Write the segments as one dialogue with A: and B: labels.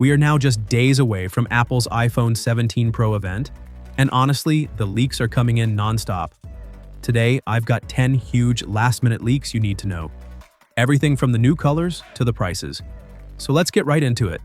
A: We are now just days away from Apple's iPhone 17 Pro event, and honestly, the leaks are coming in nonstop. Today, I've got 10 huge last-minute leaks you need to know. Everything from the new colors to the prices. So let's get right into it.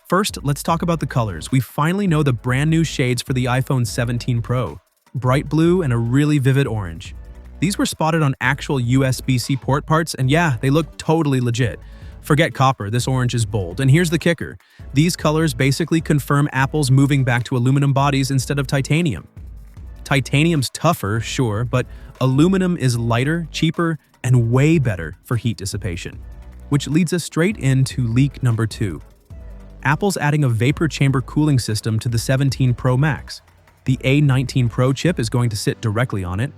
A: First, let's talk about the colors. We finally know the brand new shades for the iPhone 17 Pro. Bright blue and a really vivid orange. These were spotted on actual USB-C port parts, and yeah, they look totally legit. Forget copper, this orange is bold. And here's the kicker. These colors basically confirm Apple's moving back to aluminum bodies instead of titanium. Titanium's tougher, sure, but aluminum is lighter, cheaper, and way better for heat dissipation. Which leads us straight into leak number 2. Apple's adding a vapor chamber cooling system to the 17 Pro Max. The A19 Pro chip is going to sit directly on it,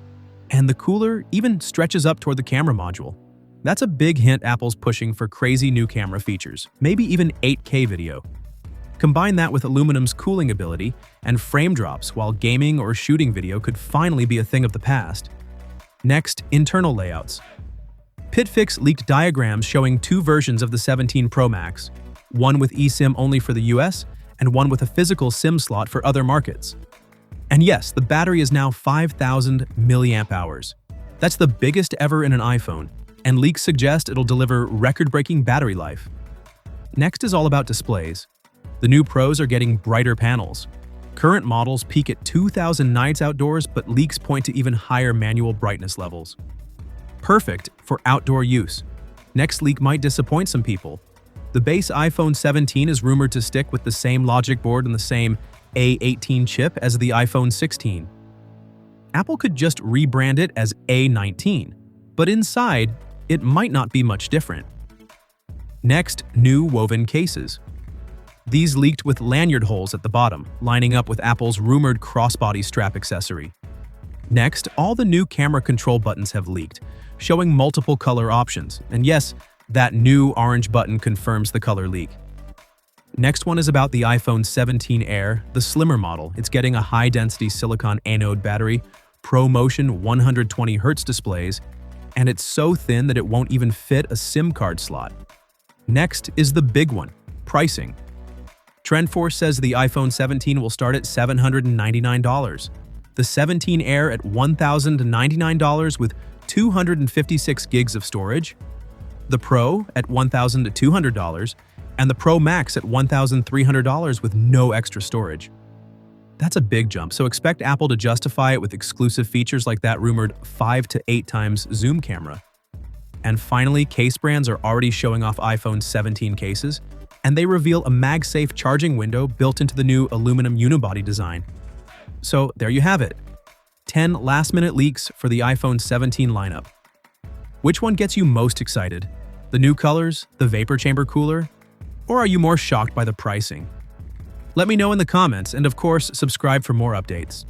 A: and the cooler even stretches up toward the camera module. That's a big hint Apple's pushing for crazy new camera features, maybe even 8K video. Combine that with aluminum's cooling ability, and frame drops while gaming or shooting video could finally be a thing of the past. Next, internal layouts. PitFix leaked diagrams showing 2 versions of the 17 Pro Max, one with eSIM only for the US, and one with a physical SIM slot for other markets. And yes, the battery is now 5,000 milliamp hours. That's the biggest ever in an iPhone, and leaks suggest it'll deliver record-breaking battery life. Next is all about displays. The new Pros are getting brighter panels. Current models peak at 2,000 nits outdoors, but leaks point to even higher manual brightness levels. Perfect for outdoor use. Next leak might disappoint some people. The base iPhone 17 is rumored to stick with the same logic board and the same A18 chip as the iPhone 16. Apple could just rebrand it as A19, but inside, it might not be much different. Next, new woven cases. These leaked with lanyard holes at the bottom, lining up with Apple's rumored crossbody strap accessory. Next, all the new camera control buttons have leaked, showing multiple color options. And yes, that new orange button confirms the color leak. Next one is about the iPhone 17 Air, the slimmer model. It's getting a high-density silicon anode battery, ProMotion 120Hz displays, and it's so thin that it won't even fit a SIM card slot. Next is the big one, pricing. TrendForce says the iPhone 17 will start at $799, the 17 Air at $1,099 with 256 gigs of storage, the Pro at $1,200, and the Pro Max at $1,300 with no extra storage. That's a big jump, so expect Apple to justify it with exclusive features like that rumored 5 to 8 times zoom camera. And finally, case brands are already showing off iPhone 17 cases, and they reveal a MagSafe charging window built into the new aluminum unibody design. So there you have it. 10 last-minute leaks for the iPhone 17 lineup. Which one gets you most excited? The new colors, the vapor chamber cooler, or are you more shocked by the pricing? Let me know in the comments, and of course, subscribe for more updates.